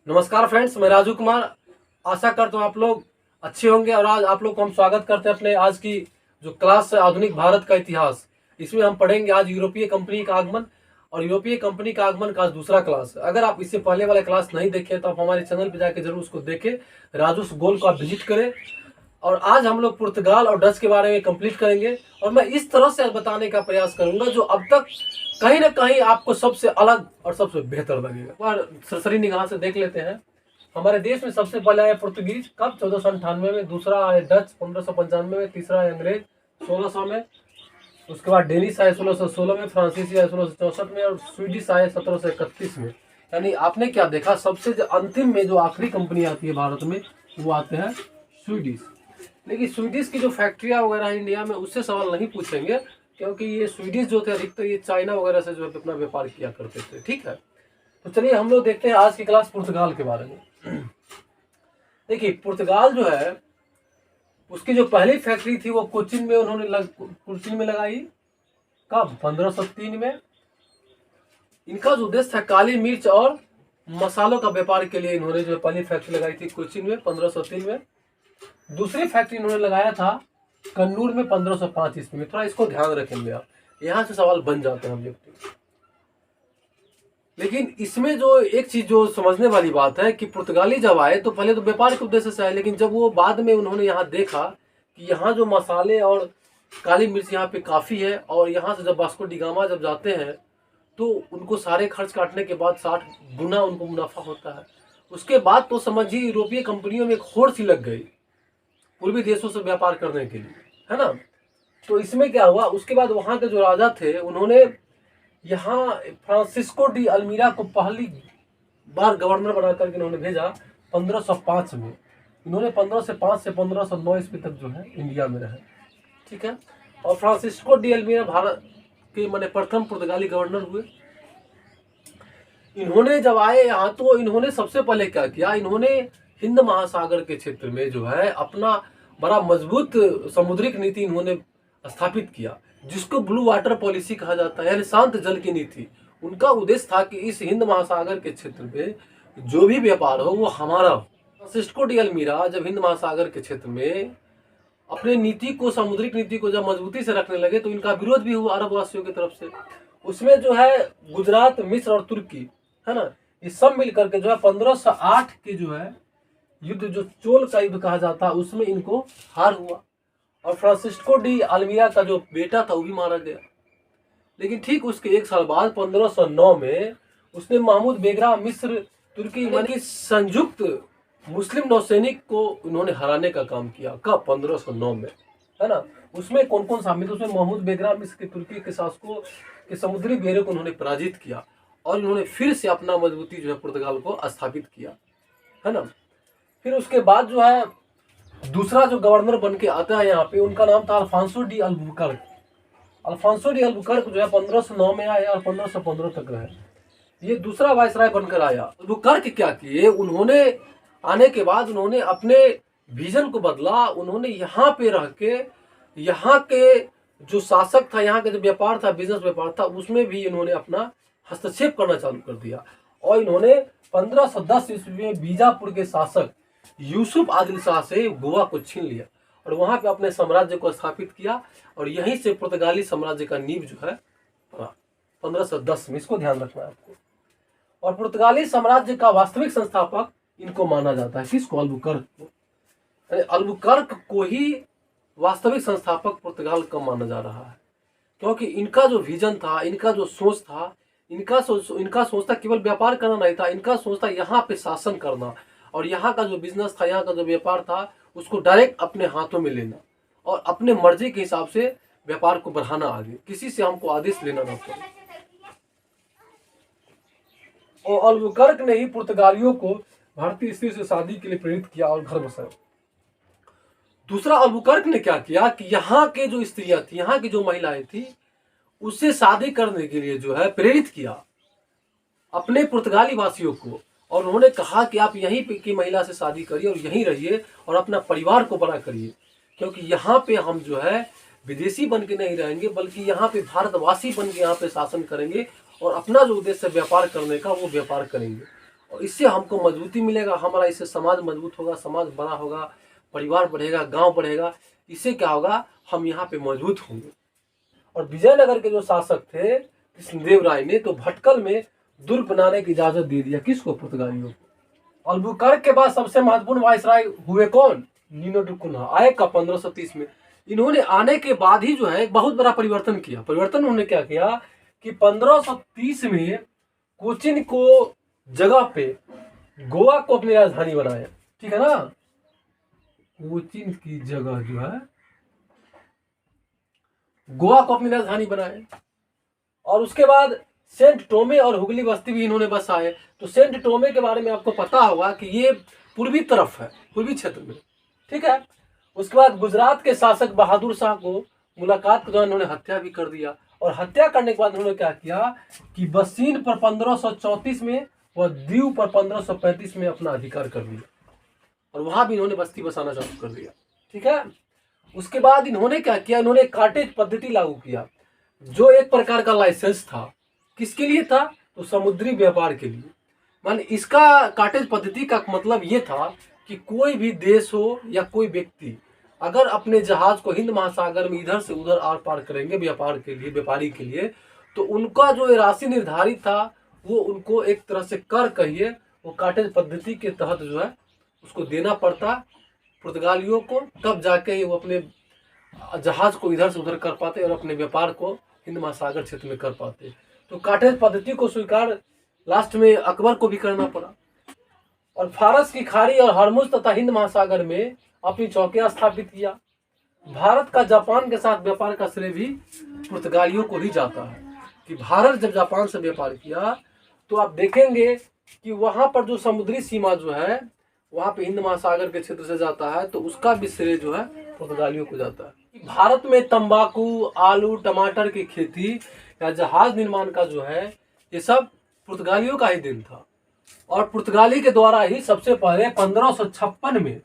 नमस्कार फ्रेंड्स, मैं राजू कुमार। आशा करता हूँ आप लोग अच्छे होंगे। और आज आप लोग को हम स्वागत करते हैं अपने आज की जो क्लास है आधुनिक भारत का इतिहास। इसमें हम पढ़ेंगे आज यूरोपीय कंपनी का आगमन। और यूरोपीय कंपनी का आगमन का आज दूसरा क्लास है। अगर आप इससे पहले वाला क्लास नहीं देखे तो आप हमारे चैनल पर जाकर जरूर उसको देखें। राजूस गोल को आप विजिट करें। और आज हम लोग पुर्तगाल और डच के बारे में कंप्लीट करेंगे। और मैं इस तरह से बताने का प्रयास करूंगा जो अब तक कहीं ना कहीं आपको सबसे अलग और सबसे बेहतर लगेगा। एक बार सरसरी निगाह से देख लेते हैं। हमारे देश में सबसे पहले आया पुर्तगीज कब 1498 में, दूसरा आया डच 1595 में, तीसरा आया अंग्रेज 1600 में, उसके बाद डेनिश आए 1616 में, फ्रांसीसी आए 1664 में और स्वीडिश आए 1731 में। यानी आपने क्या देखा, सबसे जो अंतिम में जो आखिरी कंपनी आती है भारत में वो आते हैं स्वीडिश। लेकिन स्वीडिश की जो फैक्ट्रियाँ वगैरह है इंडिया में उससे सवाल नहीं पूछेंगे, क्योंकि ये स्वीडिश जो थे अधिकतर ये चाइना वगैरह से जो है अपना व्यापार किया करते थे। ठीक है, तो चलिए हम लोग देखते हैं आज की क्लास पुर्तगाल के बारे में। देखिए पुर्तगाल जो है उसकी जो पहली फैक्ट्री थी वो कोचिन में उन्होंने कोचिन में लगाई। कब? 1503 में। इनका जो उद्देश्य था काली मिर्च और मसालों का व्यापार के लिए इन्होंने जो पहली फैक्ट्री लगाई थी कोचिन में 1503 में। दूसरी फैक्ट्री इन्होंने लगाया था कन्नूर में 1505 ईस्वी में। थोड़ा इसको ध्यान रखेंगे आप, यहाँ से सवाल बन जाते हैं ऑब्जेक्टिव। लेकिन इसमें जो एक चीज जो समझने वाली बात है कि पुर्तगाली जब आए तो पहले तो व्यापार के उद्देश्य से आए, लेकिन जब वो बाद में उन्होंने यहाँ देखा कि यहाँ जो मसाले और काली मिर्च यहाँ पे काफ़ी है, और यहाँ से जब वास्को डी गामा जब जाते हैं तो उनको सारे खर्च काटने के बाद 60 गुना उनको मुनाफा होता है। उसके बाद तो समझिए यूरोपीय कंपनियों में एक होड़ सी लग गई पूर्वी देशों से व्यापार करने के लिए, है ना। तो इसमें क्या हुआ, उसके बाद वहाँ के जो राजा थे उन्होंने यहाँ फ्रांसिस्को डी अल्मीरा को पहली बार गवर्नर बना करके इन्होंने भेजा 1505 में। इन्होंने 1505 से 1509 ईस्वी तक जो है इंडिया में रहे। ठीक है, और फ्रांसिस्को डी अल्मीरा भारत के माने प्रथम पुर्तगाली गवर्नर हुए। इन्होंने जब आए यहाँ तो इन्होंने सबसे पहले क्या किया, इन्होंने हिंद महासागर के क्षेत्र में जो है अपना बड़ा मजबूत समुद्रिक नीति इन्होंने स्थापित किया, जिसको ब्लू वाटर पॉलिसी कहा जाता है, यानी शांत जल की नीति। उनका उद्देश्य था कि इस हिंद महासागर के क्षेत्र में जो भी व्यापार हो वो हमारा हो। फ्रांसिस्को डी अल्मीरा जब हिंद महासागर के क्षेत्र में अपने नीति को, समुद्रिक नीति को जब मजबूती से रखने लगे तो इनका विरोध भी हुआ अरब वासियों की तरफ से। उसमें जो है गुजरात, मिस्र और तुर्की, है ना, ये सब मिलकर के जो है 1508 के जो है युद्ध, जो चोल का युद्ध कहा जाता है, उसमें इनको हार हुआ। और फ्रांसिस्को डी अल्मीरा का जो बेटा था वो भी मारा गया। लेकिन ठीक उसके एक साल बाद 1509 में उसने महमूद बेगरा मिस्र, तुर्की यानी संयुक्त मुस्लिम नौसैनिक को उन्होंने हराने का काम किया। कब? 1509 में, है ना। उसमें कौन कौन शामिल? उसमें महमूद बेगरा मिस्र के तुर्की के शासकों के समुद्री बेड़े को उन्होंने पराजित किया और इन्होंने फिर से अपना मजबूती जो है पुर्तगाल को स्थापित किया, है ना। फिर उसके बाद जो है दूसरा जो गवर्नर बन के आता है यहाँ पे, उनका नाम था Alfonso de Albuquerque. Alfonso de Albuquerque जो है 1509 में आया और 1515 तक रहे। ये दूसरा वायसराय बनकर आया। अल्बुकर्क क्या किए, उन्होंने आने के बाद उन्होंने अपने विजन को बदला। उन्होंने यहाँ पे रह के यहाँ के जो शासक था, यहाँ का जो व्यापार था, बिजनेस व्यापार था, उसमें भी इन्होंने अपना हस्तक्षेप करना चालू कर दिया। और इन्होंने 1510 ईस्वी में बीजापुर के शासक यूसुफ आदिल शाह से गोवा को छीन लिया और वहां पे अपने साम्राज्य को स्थापित किया। और यहीं से पुर्तगाली साम्राज्य का नींव जो है 1510 में, इसको ध्यान रखना है आपको। और पुर्तगाली साम्राज्य का वास्तविक संस्थापक इनको माना जाता है। किसको? अल्बुकर्क को। अल्बुकर्क को ही वास्तविक संस्थापक पुर्तगाल का माना जा रहा है, क्योंकि इनका जो विजन था, इनका जो सोच था, इनका सोच था केवल व्यापार करना नहीं था, इनका सोच था यहाँ पे शासन करना और यहाँ का जो बिजनेस था, यहाँ का जो व्यापार था, उसको डायरेक्ट अपने हाथों में लेना और अपने मर्जी के हिसाब से व्यापार को बढ़ाना आगे, किसी से हमको आदेश लेना ना पड़े। और अल्बुकर्क ने ही पुर्तगालियों को भारतीय स्त्री से शादी के लिए प्रेरित किया और घर बसाया। दूसरा, अल्बुकर्क ने क्या किया कि यहाँ के जो स्त्रियां थी, यहाँ की जो महिलाएं थी, उससे शादी करने के लिए जो है प्रेरित किया अपने पुर्तगाली वासियों को। और उन्होंने कहा कि आप यहीं पे की महिला से शादी करिए और यहीं रहिए और अपना परिवार को बड़ा करिए, क्योंकि यहाँ पे हम जो है विदेशी बन के नहीं रहेंगे, बल्कि यहाँ पे भारतवासी बन के यहाँ पे शासन करेंगे और अपना जो उद्देश्य व्यापार करने का वो व्यापार करेंगे। और इससे हमको मजबूती मिलेगा, हमारा इससे समाज मजबूत होगा, समाज बड़ा होगा, परिवार बढ़ेगा, गांव बढ़ेगा। इससे क्या होगा, हम यहाँ पे मजबूत होंगे। और विजयनगर के जो शासक थे कृष्णदेव राय ने तो भटकल में दुर्ग बनाने की इजाजत दे दिया, किसको, पुर्तगालियों को। अल्बुकर्क के बाद सबसे महत्वपूर्ण वायसराय हुए कौन, नीनो डी कुन्हा, आए कब, 1530 में। इन्होंने आने के बाद ही जो है एक बहुत बड़ा परिवर्तन किया। परिवर्तन उन्होंने क्या किया कि 1530 में कोचीन को जगह पे गोवा को अपनी राजधानी बनाया, ठीक है ना। कोचीन की जगह जो है गोवा को अपनी राजधानी बनाए। और उसके बाद सेंट टोमे और हुगली बस्ती भी इन्होंने बसाए। तो सेंट टोमे के बारे में आपको पता होगा कि ये पूर्वी तरफ है, पूर्वी क्षेत्र में, ठीक है। उसके बाद गुजरात के शासक बहादुर शाह को मुलाकात के दौरान उन्होंने हत्या भी कर दिया। और हत्या करने के बाद उन्होंने क्या किया कि बसीन पर 1534 में व दीव पर 1535 में अपना अधिकार कर लिया, और वहां भी इन्होंने बस्ती बसाना चालू कर दिया, ठीक है। उसके बाद इन्होंने क्या किया, इन्होंने कार्टेज पद्धति लागू किया, जो एक प्रकार का लाइसेंस था। किसके लिए था, तो समुद्री व्यापार के लिए। मान इसका कार्टेज पद्धति का मतलब ये था कि कोई भी देश हो या कोई व्यक्ति अगर अपने जहाज को हिंद महासागर में इधर से उधर आर पार करेंगे व्यापार के लिए, व्यापारी के लिए, तो उनका जो राशि निर्धारित था वो उनको एक तरह से कर कहिए, वो कार्टेज पद्धति के तहत जो है उसको देना पड़ता पुर्तगालियों को, तब जाके ही वो अपने जहाज को इधर से उधर कर पाते और अपने व्यापार को हिंद महासागर क्षेत्र में कर पाते। तो कार्टेज पद्धति को स्वीकार लास्ट में अकबर को भी करना पड़ा। और फारस की खाड़ी और हरमुज तथा हिंद महासागर में अपनी चौकियां स्थापित किया। भारत का जापान के साथ व्यापार का श्रेय भी पुर्तगालियों को ही जाता है कि भारत जब जापान से व्यापार किया तो आप देखेंगे कि वहां पर जो समुद्री सीमा जो है वहां पे हिंद महासागर के क्षेत्र से जाता है, तो उसका भी श्रेय जो है पुर्तगालियों को जाता है। भारत में तंबाकू, आलू, टमाटर की खेती या जहाज निर्माण का जो है ये सब पुर्तगालियों का ही दिन था। और पुर्तगाली के द्वारा ही सबसे पहले 1556 में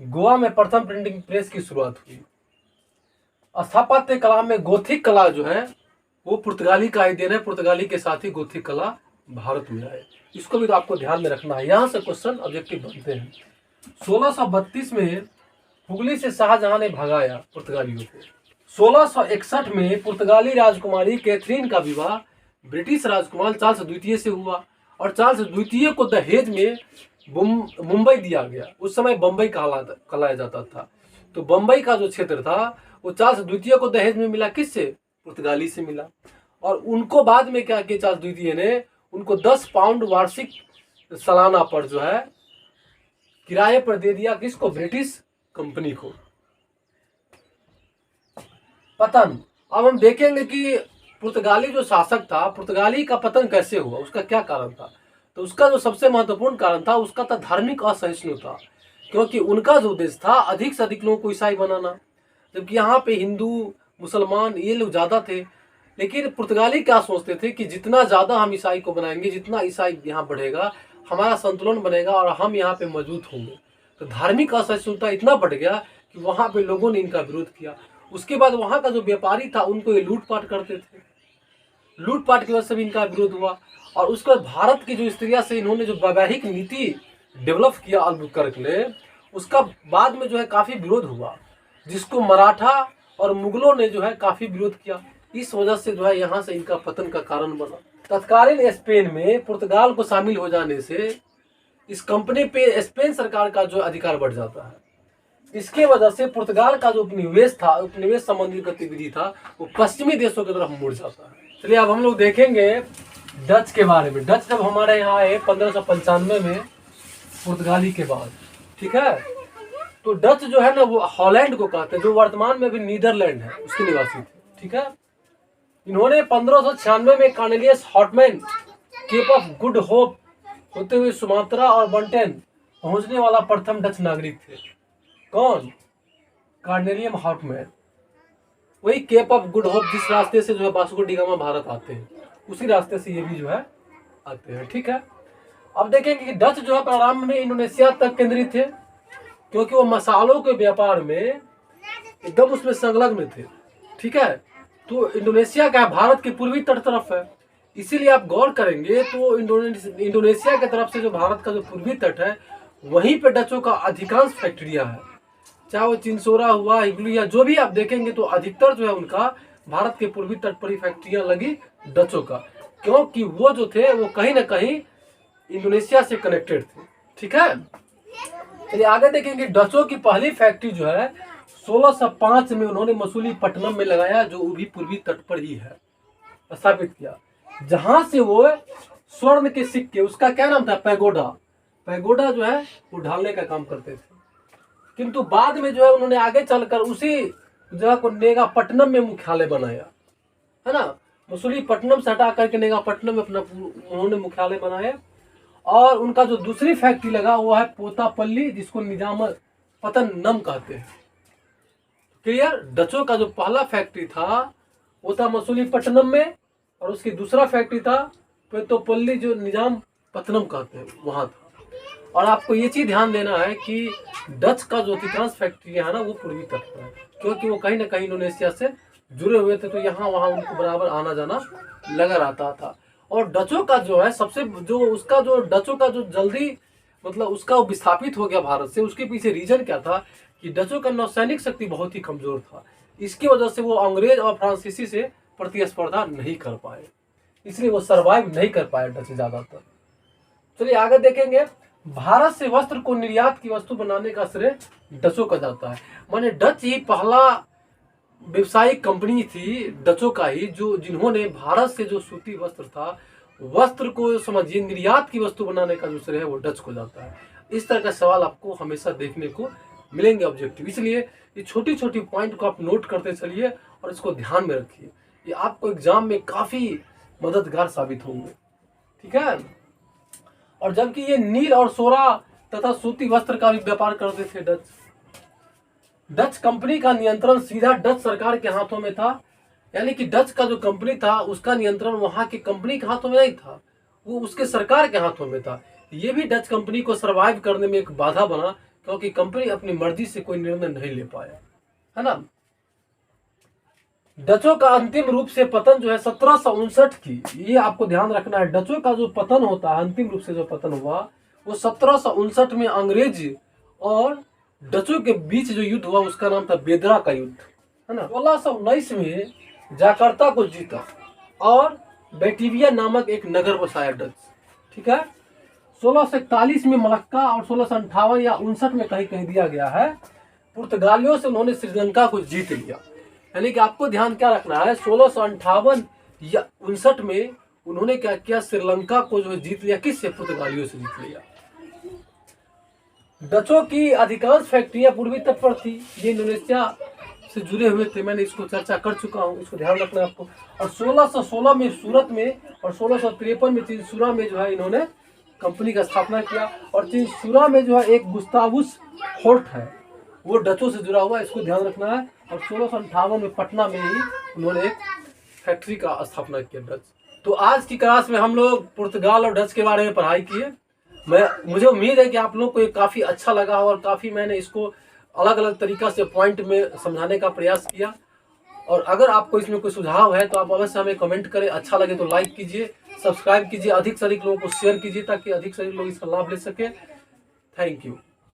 गोवा में प्रथम प्रिंटिंग प्रेस की शुरुआत हुई। स्थापत्य कला में गोथिक कला जो है वो पुर्तगाली का ही देन है। पुर्तगाली के साथ ही गोथिक कला भारत में आए, इसको भी तो आपको ध्यान में रखना है। यहाँ से क्वेश्चन ऑब्जेक्टिव बनते हैं। 1632 में हुगली से शाहजहां ने भगाया पुर्तगालियों को। 1661 में पुर्तगाली राजकुमारी कैथरीन का विवाह ब्रिटिश राजकुमार चार्ल्स द्वितीय से हुआ, और चार्ल्स द्वितीय को दहेज में मुंबई दिया गया। उस समय बम्बई कहलाया जाता था। तो बम्बई का जो क्षेत्र था वो चार्ल्स द्वितीय को दहेज में मिला, किससे, पुर्तगाली से मिला। और उनको बाद में क्या किया, चार्ल्स द्वितीय ने उनको 10 पाउंड वार्षिक सालाना पर जो है किराए पर दे दिया, किसको, ब्रिटिश कंपनी को। पतन, अब हम देखेंगे कि पुर्तगाली जो शासक था, पुर्तगाली का पतन कैसे हुआ, उसका क्या कारण था। तो उसका जो सबसे महत्वपूर्ण कारण था उसका था धार्मिक असहिष्णुता, क्योंकि उनका जो उद्देश्य था अधिक से अधिक लोगों को ईसाई बनाना, जबकि यहाँ पे हिंदू मुसलमान ये लोग ज़्यादा थे। लेकिन पुर्तगाली क्या सोचते थे कि जितना ज़्यादा हम ईसाई को बनाएंगे, जितना ईसाई यहाँ बढ़ेगा, हमारा संतुलन बनेगा और हम यहाँ पे मौजूद होंगे। तो धार्मिक असहिष्णुता इतना बढ़ गया कि वहाँ पे लोगों ने इनका विरोध किया। उसके बाद वहाँ का जो व्यापारी था उनको ये लूटपाट करते थे, लूटपाट की वजह से भी इनका विरोध हुआ। और उसके बाद भारत की जो स्त्रियां से इन्होंने जो वैवाहिक नीति डेवलप किया अल्बुकर्क ने, उसका बाद में जो है काफ़ी विरोध हुआ, जिसको मराठा और मुगलों ने जो है काफ़ी विरोध किया। इस वजह से जो है यहाँ से इनका पतन का कारण बना। तत्कालीन स्पेन में पुर्तगाल को शामिल हो जाने से इस कंपनी पे स्पेन सरकार का जो अधिकार बढ़ जाता है। इसके वजह से पुर्तगाल का जो उपनिवेश था, उपनिवेश संबंधी गतिविधि था, वो पश्चिमी देशों की तरफ मुड़ जाता है। चलिए अब हम लोग देखेंगे डच के बारे में। डच जब हमारे यहाँ आए 1595 में पुर्तगाली के बाद, ठीक है। तो डच जो है ना वो हॉलैंड को कहते हैं, जो वर्तमान में भी नीदरलैंड है, उसके निवासी थे, ठीक है। इन्होंने 1596 में Cornelius Houtman Cape of Good Hope होते हुए सुमात्रा और बंटेन पहुंचने वाला प्रथम डच नागरिक थे। कौन, कॉर्नेलियस हॉटमैन। वही केप ऑफ गुड होप जिस रास्ते से जो है वास्को डी गामा भारत आते हैं, उसी रास्ते से ये भी जो है आते हैं, ठीक है। अब देखेंगे कि डच जो है प्रारंभ में इंडोनेशिया तक केंद्रित थे, क्योंकि वो मसालों के व्यापार में एकदम उसमें संलग्न थे, ठीक है। तो इंडोनेशिया का भारत के पूर्वी तट तरफ है, इसीलिए आप गौर करेंगे तो इंडोनेशिया की तरफ से जो भारत का जो पूर्वी तट है वहीं पे डचों का अधिकांश फैक्ट्रिया है, चाहे वो चिंसोरा हुआ, इग्लू या जो भी आप देखेंगे तो अधिकतर जो है उनका भारत के पूर्वी तट पर ही फैक्ट्रियां लगी डचों का, क्योंकि वो जो थे वो कहीं ना कहीं इंडोनेशिया से कनेक्टेड थे। ठीक है, चलिए आगे देखेंगे। डचों की पहली फैक्ट्री जो है 1605 में उन्होंने मसूलीपट्टनम में लगाया, जो भी पूर्वी तट पर ही है, स्थापित किया, जहां से वो स्वर्ण के सिक्के, उसका क्या नाम था, पैगोडा, पैगोडा जो है वो ढालने का काम करते थे। किंतु बाद में जो है उन्होंने आगे चलकर उसी जगह को नेगापट्टनम में मुख्यालय बनाया, है ना, मसूलीपट्टनम से हटा करके नेगापट्टनम में अपना उन्होंने मुख्यालय बनाया। और उनका जो दूसरी फैक्ट्री लगा वो है पोतापल्ली, जिसको निजामपट्टनम कहते हैं। क्लियर, डचों का जो पहला फैक्ट्री था वो था मसूलीपट्टनम में, और उसकी दूसरा फैक्ट्री था पोतापल्ली, जो निजामपट्टनम कहते हैं, वहां था। और आपको ये चीज ध्यान देना है कि डच का जो अधिकांश फैक्ट्री है ना वो पूर्वी तट पर है, क्योंकि वो कहीं ना कहीं इंडोनेशिया से जुड़े हुए थे, तो यहाँ वहाँ उनको बराबर आना जाना लगा रहता था। और डचों का जो है सबसे जो उसका जो डचों का जो जल्दी मतलब उसका विस्थापित हो गया भारत से, उसके पीछे रीजन क्या था कि डचों का नौसैनिक शक्ति बहुत ही कमजोर था। इसकी वजह से वो अंग्रेज और फ्रांसीसी से प्रतिस्पर्धा नहीं कर पाए, इसलिए वो सरवाइव नहीं कर पाए डच ज्यादातर। चलिए आगे देखेंगे। भारत से वस्त्र को निर्यात की वस्तु बनाने का श्रेय डचों का जाता है। माने डच ही पहला व्यवसायिक कंपनी थी डचों का ही, जो जिन्होंने भारत से जो सूती वस्त्र था, वस्त्र को समझिए निर्यात की वस्तु बनाने का जो श्रेय है वो डच को जाता है। इस तरह का सवाल आपको हमेशा देखने को मिलेंगे ऑब्जेक्टिव, इसलिए ये छोटी छोटी पॉइंट को आप नोट करते चलिए और इसको ध्यान में रखिए, ये आपको एग्जाम में काफी मददगार साबित होंगे। ठीक है, और जबकि ये नील और सोरा तथा सूती वस्त्र का भी व्यापार करते थे डच। डच कंपनी का नियंत्रण सीधा डच सरकार के हाथों में था, यानी कि डच का जो कंपनी था उसका नियंत्रण वहां की कंपनी के हाथों में नहीं था, वो उसके सरकार के हाथों में था। ये भी डच कंपनी को सरवाइव करने में एक बाधा बना, क्योंकि कंपनी अपनी मर्जी से कोई निर्णय नहीं ले पाया, है ना। डचों का अंतिम रूप से पतन जो है 1759 की, ये आपको ध्यान रखना है। डचों का जो पतन होता है, अंतिम रूप से जो पतन हुआ वो 1759 में अंग्रेज और डचों के बीच जो युद्ध हुआ उसका नाम था बेदरा का युद्ध, है ना। 1619 में जाकार्ता को जीता और बेटिविया नामक एक नगर बसाया डच। ठीक है, 1641 में मलक्का और 1658 या 59 में कहीं कहीं दिया गया है, पुर्तगालियों से उन्होंने श्रीलंका को जीत लिया। यानी कि आपको ध्यान क्या रखना है, 1658 या 59 में उन्होंने क्या किया, श्रीलंका को जो है जीत लिया, किससे, पुर्तगालियों से जीत लिया। डचों की अधिकांश फैक्ट्रियां पूर्वी तट पर थी, ये इंडोनेशिया से जुड़े हुए थे, मैंने इसको चर्चा कर चुका हूँ, इसको ध्यान रखना है आपको। और 1616 में सूरत में और 1653 में चिंसूरा में जो है इन्होंने कंपनी का स्थापना किया। और चिंसूरा में जो है एक गुस्तावुस फोर्ट है, वो डचों से जुड़ा हुआ है, इसको ध्यान रखना है। और 1658 में पटना में ही उन्होंने एक फैक्ट्री का स्थापना किया डच। तो आज की क्लास में हम लोग पुर्तगाल और डच के बारे में पढ़ाई किए। मुझे उम्मीद है कि आप लोग को ये काफ़ी अच्छा लगा और काफ़ी मैंने इसको अलग अलग तरीक़ा से पॉइंट में समझाने का प्रयास किया। और अगर आपको इसमें कोई सुझाव है तो आप अवश्य हमें कमेंट करें, अच्छा लगे तो लाइक कीजिए, सब्सक्राइब कीजिए, अधिक से अधिक लोगों को शेयर कीजिए ताकि अधिक से अधिक लोग इसका लाभ ले सके। Thank you.